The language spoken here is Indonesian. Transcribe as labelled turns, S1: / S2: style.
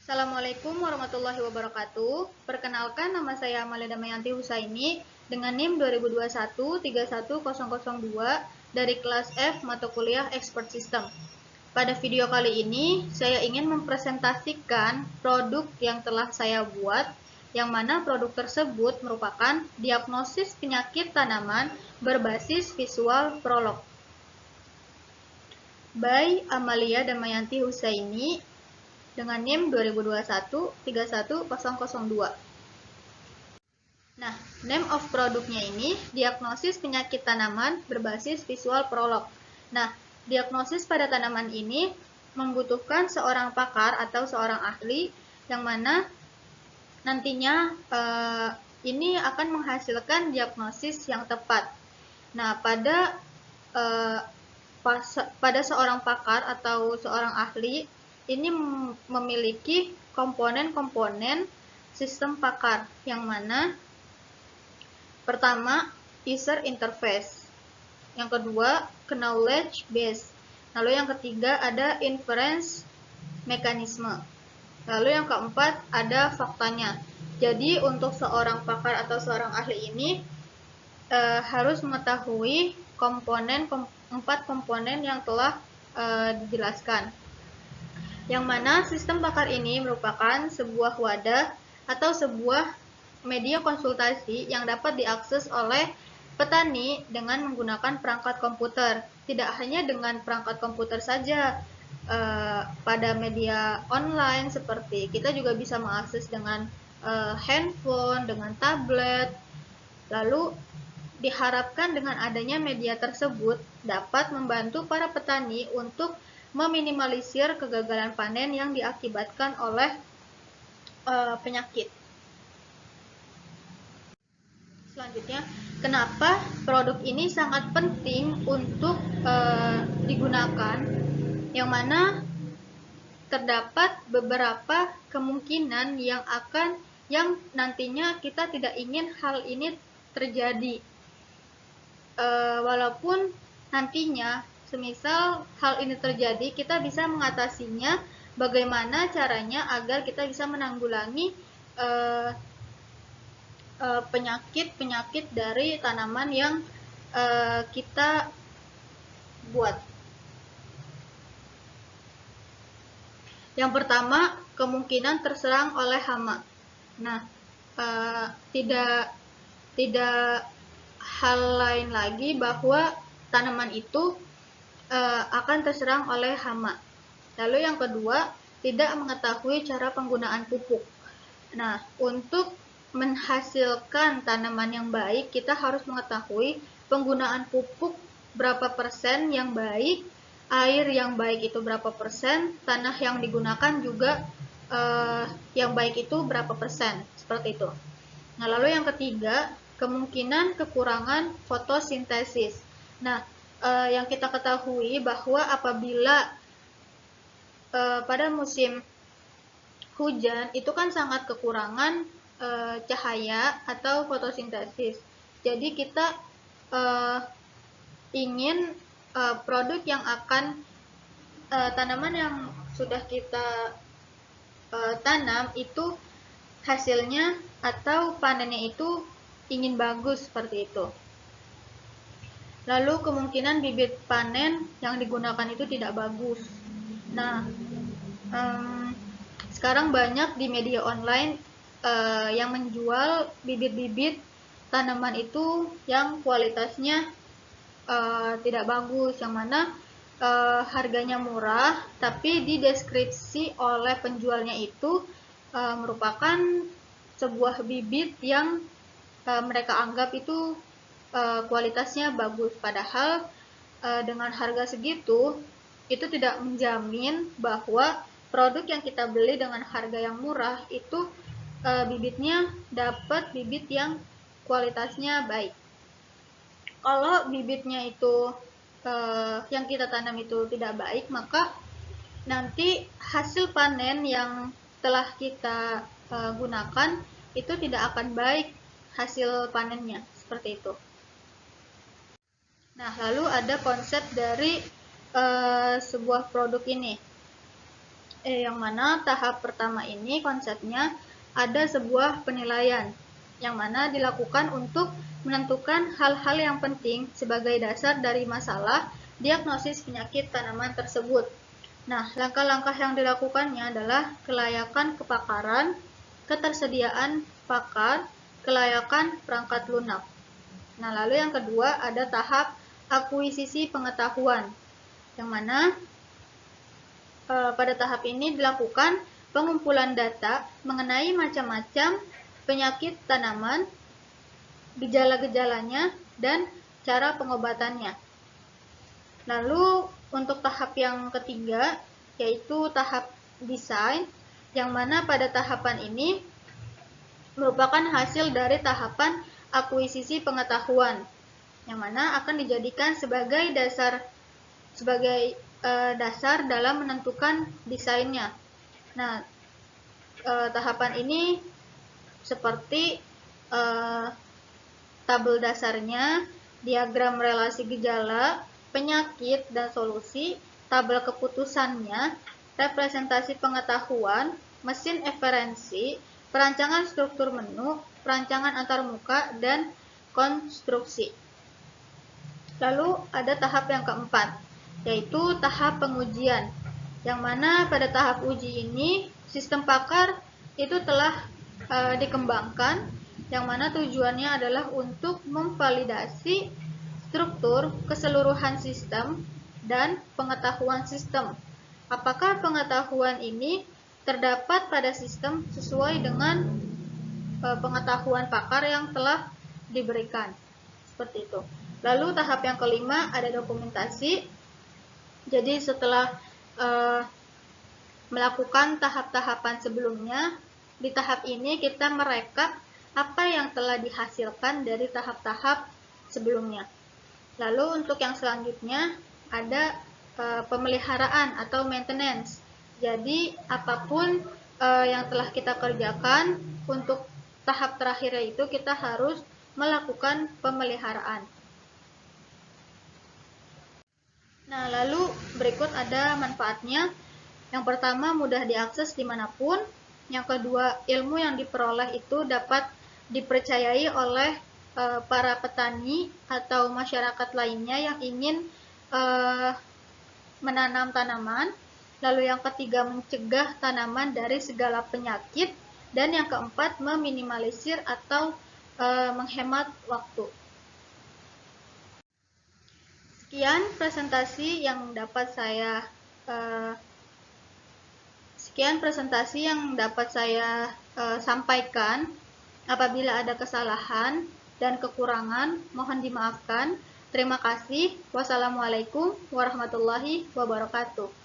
S1: Assalamualaikum warahmatullahi wabarakatuh. Perkenalkan, nama saya Amalia Damayanti Husaini dengan NIM 2021-31002 dari kelas F mata kuliah Expert System. Pada video kali ini, saya ingin mempresentasikan produk yang telah saya buat, yang mana produk tersebut merupakan diagnosis penyakit tanaman berbasis visual prolog. By Amalia Damayanti Husaini dengan NIM 2021-31002. Nah, name of produknya ini diagnosis penyakit tanaman berbasis visual prolog. Nah, diagnosis pada tanaman ini membutuhkan seorang pakar atau seorang ahli yang mana nantinya ini akan menghasilkan diagnosis yang tepat. Nah, pada seorang pakar atau seorang ahli ini memiliki komponen-komponen sistem pakar, yang mana pertama user interface, yang kedua knowledge base, lalu yang ketiga ada inference mekanisme, lalu yang keempat ada faktanya. Jadi untuk seorang pakar atau seorang ahli ini harus mengetahui empat komponen yang telah dijelaskan, yang mana sistem pakar ini merupakan sebuah wadah atau sebuah media konsultasi yang dapat diakses oleh petani dengan menggunakan perangkat komputer. Tidak hanya dengan perangkat komputer saja, pada media online seperti kita juga bisa mengakses dengan handphone, dengan tablet. Lalu diharapkan dengan adanya media tersebut dapat membantu para petani untuk meminimalisir kegagalan panen yang diakibatkan oleh penyakit. Selanjutnya, kenapa produk ini sangat penting untuk digunakan, yang mana terdapat beberapa kemungkinan yang nantinya kita tidak ingin hal ini terjadi. Walaupun nantinya semisal hal ini terjadi, kita bisa mengatasinya. Bagaimana caranya agar kita bisa menanggulangi penyakit-penyakit dari tanaman yang kita buat. Yang pertama, kemungkinan terserang oleh hama. Nah, tidak hal lain lagi bahwa tanaman itu akan terserang oleh hama. Lalu yang kedua, tidak mengetahui cara penggunaan pupuk. Nah, untuk menghasilkan tanaman yang baik, kita harus mengetahui penggunaan pupuk berapa persen yang baik, air yang baik itu berapa persen, tanah yang digunakan juga yang baik itu berapa persen, seperti itu. Nah, lalu yang ketiga, kemungkinan kekurangan fotosintesis. Nah, yang kita ketahui bahwa apabila pada musim hujan itu kan sangat kekurangan cahaya atau fotosintesis. Jadi kita ingin produk yang akan tanaman yang sudah kita tanam itu hasilnya atau panennya itu ingin bagus, seperti itu. Lalu kemungkinan bibit panen yang digunakan itu tidak bagus. Nah, sekarang banyak di media online yang menjual bibit-bibit tanaman itu yang kualitasnya tidak bagus, yang mana harganya murah, tapi di deskripsi oleh penjualnya itu merupakan sebuah bibit yang mereka anggap itu kualitasnya bagus, padahal dengan harga segitu itu tidak menjamin bahwa produk yang kita beli dengan harga yang murah itu bibitnya dapat bibit yang kualitasnya baik. Kalau bibitnya itu yang kita tanam itu tidak baik, maka nanti hasil panen yang telah kita gunakan itu tidak akan baik hasil panennya, seperti itu. Nah, lalu ada konsep dari sebuah produk ini. yang mana tahap pertama ini konsepnya ada sebuah penilaian yang mana dilakukan untuk menentukan hal-hal yang penting sebagai dasar dari masalah diagnosis penyakit tanaman tersebut. Nah, langkah-langkah yang dilakukannya adalah kelayakan kepakaran, ketersediaan pakar, kelayakan perangkat lunak. Nah, lalu yang kedua ada tahap akuisisi pengetahuan, yang mana pada tahap ini dilakukan pengumpulan data mengenai macam-macam penyakit tanaman, gejala-gejalanya, dan cara pengobatannya. Lalu untuk tahap yang ketiga, yaitu tahap desain, yang mana pada tahapan ini merupakan hasil dari tahapan akuisisi pengetahuan, yang mana akan dijadikan sebagai dasar dalam menentukan desainnya. Nah, tahapan ini seperti tabel dasarnya, diagram relasi gejala, penyakit dan solusi, tabel keputusannya, representasi pengetahuan, mesin referensi, perancangan struktur menu, perancangan antarmuka, dan konstruksi. Lalu ada tahap yang keempat, yaitu tahap pengujian, yang mana pada tahap uji ini sistem pakar itu telah dikembangkan, yang mana tujuannya adalah untuk memvalidasi struktur keseluruhan sistem dan pengetahuan sistem. Apakah pengetahuan ini terdapat pada sistem sesuai dengan pengetahuan pakar yang telah diberikan. Seperti itu. Lalu tahap yang kelima ada dokumentasi. Jadi setelah melakukan tahap-tahapan sebelumnya, di tahap ini kita merekap apa yang telah dihasilkan dari tahap-tahap sebelumnya. Lalu untuk yang selanjutnya ada pemeliharaan atau maintenance. Jadi apapun yang telah kita kerjakan, untuk tahap terakhirnya itu kita harus melakukan pemeliharaan. Nah, lalu berikut ada manfaatnya. Yang pertama, mudah diakses dimanapun. Yang kedua, ilmu yang diperoleh itu dapat dipercayai oleh para petani atau masyarakat lainnya yang ingin menanam tanaman. Lalu yang ketiga, mencegah tanaman dari segala penyakit. Dan yang keempat, meminimalisir atau menghemat waktu. Sekian presentasi yang dapat saya sampaikan. Apabila ada kesalahan dan kekurangan, mohon dimaafkan. Terima kasih. Wassalamualaikum warahmatullahi wabarakatuh.